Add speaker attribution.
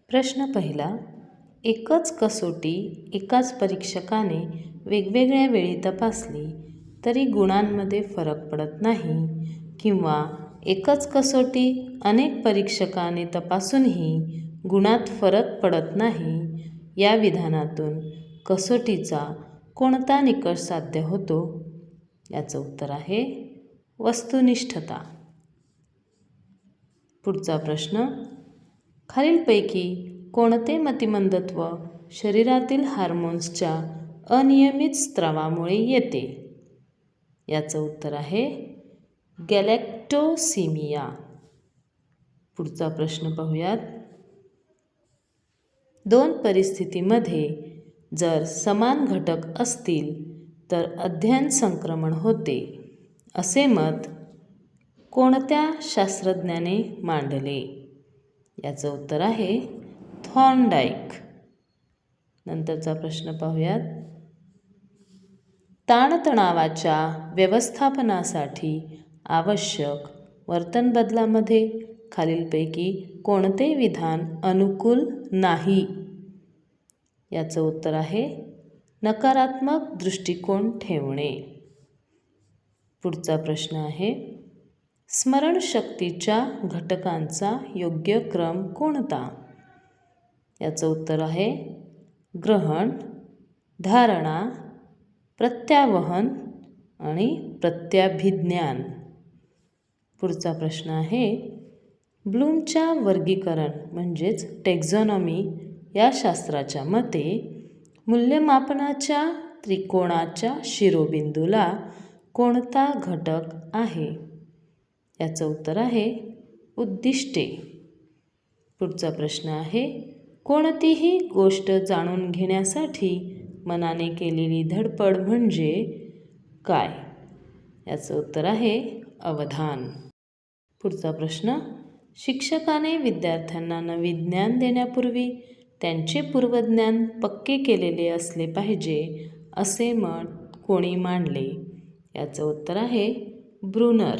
Speaker 1: प्रश्न पहिला, एकच कसोटी एकाच परीक्षकाने वेगवेगळ्या वेळी तपासली तरी गुणांमध्ये फरक पडत नाही, किंवा एकच कसोटी अनेक परीक्षकाने तपासूनही गुणात फरक पडत नाही, या विधानातून कसोटीचा कोणता निकष साध्य होतो? याचं उत्तर आहे वस्तुनिष्ठता. पुढचा प्रश्न, खालीलपैकी कोणते मतिमंदत्व शरीरातील हार्मोन्सच्या अनियमित स्त्रावामुळे येते? याचं उत्तर आहे गॅलेक्टोसिमिया. पुढचा प्रश्न पाहूयात. दोन परिस्थितीमध्ये जर समान घटक असतील तर अध्ययन संक्रमण होते, असे मत कोणत्या शास्त्रज्ञाने मांडले? याचं उत्तर आहे थॉर्नडाईक. नंतरचा प्रश्न पाहूयात. ताणतणावाच्या व्यवस्थापनासाठी आवश्यक वर्तन बदलामध्ये खालीलपैकी कोणते विधान अनुकूल नाही? याचं उत्तर आहे नकारात्मक दृष्टिकोन ठेवणे. पुढचा प्रश्न आहे, स्मरणशक्तीच्या घटकांचा योग्य क्रम कोणता? याचं उत्तर आहे ग्रहण, धारणा, प्रत्यावहन आणि प्रत्याभिज्ञान. पुढचा प्रश्न आहे, ब्लूमच्या वर्गीकरण म्हणजेच टॅक्झॉनॉमी या शास्त्राच्या मते मूल्यमापनाच्या त्रिकोणाच्या शिरोबिंदूला कोणता घटक आहे? याचं उत्तर आहे उद्दिष्टे. पुढचा प्रश्न आहे, कोणतीही गोष्ट जाणून घेण्यासाठी मनाने केलेली धडपड म्हणजे काय? याचं उत्तर आहे अवधान. पुढचा प्रश्न, शिक्षकाने विद्यार्थ्यांना नवे ज्ञान देण्यापूर्वी त्यांचे पूर्वज्ञान पक्के केलेले असले पाहिजे, असे मत कोणी मांडले? याचं उत्तर आहे ब्रूनर.